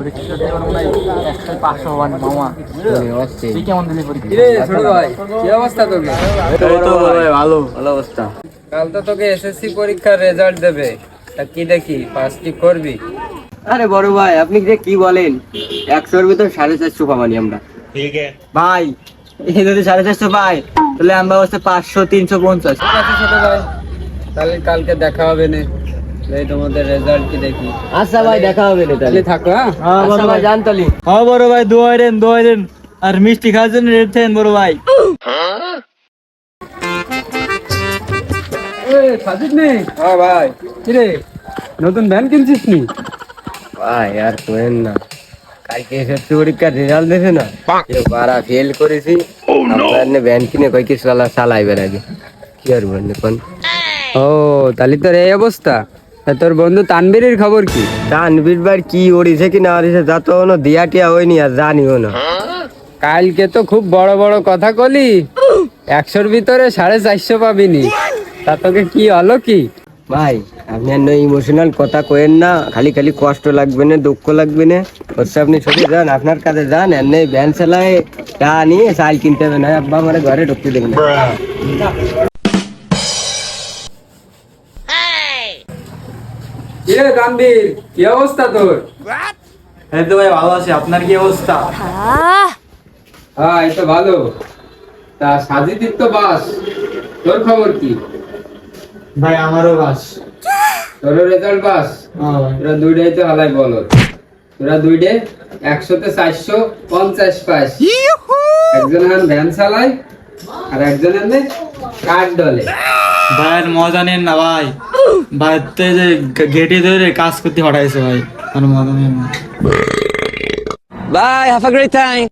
পরীক্ষা দিয়ে মনে হয় 100-500 হবানি মামা। তুই কেমন দিলি পরীক্ষা? কিরে ছোট ভাই, কি অবস্থা তোকে? ভালো ভালো অবস্থা। কাল তো তোকে এসএসসি পরীক্ষার রেজাল্ট দেবে, তা কি দেখি পাস কি করবি? আরে বড় ভাই, আপনি যে কি বলেন, 100-এর ভিতর 450 পাবানি আমরা। ভাই এই যদি 450 পাই তাহলে আমরা হচ্ছে 500-350। ঠিক আছে ছোট ভাই, তাহলে কালকে দেখা হবে না, এই তোমাদের রেজাল্ট কি দেখি। আচ্ছা ভাই, দেখা হবে না তাহলে থাকো। হ্যাঁ আচ্ছা ভাই, জান তালি। হ্যাঁ বড় ভাই, দোয়া দেন আর মিষ্টি খাওয়ার জন্য রেড থাকেন বড় ভাই। সাজিদ নেই? হ্যাঁ ভাই। কিরে নতুন ভ্যান কিনছিস নি? ভাই আর কোয়েন না, কালকে এসএসসি পরীক্ষার রেজাল্ট দেখে না, পারা ফেল করেছি। আপনার ব্যান কিনে কয় কি চালাইবেন আগে, কি আর বলেন এখন। ও তাহলে তোর এই অবস্থা। তা তোর বন্ধু তানবীরের খবর কি? তানবীর ভাই কি ওড়িছে কি না ওড়িছে, যা তো কোনো দিয়া টিয়া হয়নি আর জানিও না। কালকে তো খুব বড় বড় কথা কলি, 100-র ভিতরে 450 পাবিনি, তা তোকে কি হলো কি? ভাই আপনি আর ইমোশনাল কথা কইেন না, খালি খালি কষ্ট লাগবে না, দুঃখ লাগবে না। হচ্ছে আপনি ছবি যান, আপনার কাছে যান, আর নেই ভ্যান চালায় টা নিয়ে চাল কিনতে হবে না, আব্বা আমার ঘরে ঢুকতে দেবে না। কিরে তানবীর, কি অবস্থা তোর? এই তো ভাই ভালো আছি, আপনার কি অবস্থা? হ্যাঁ এই তো ভালো। তা সাজিদির তো বাস, তোর খবর কি? ভাই আমারও বাস। তোর রেজাল্ট বাস? হ্যাঁ ভাই। তোরা দুইটাই তো হালাই বলো, তোরা দুইটে 100-তে 450 পাস। একজন এখন ভ্যান চালায় আর একজন এনে কাঠ ডলে। ভাইয়ের মজা নেন না ভাই, ভাইতে যে গেটে ধরে কাজ করতে হঠাইছে ভাই, আর মজা নেন না। Bye, have a great time.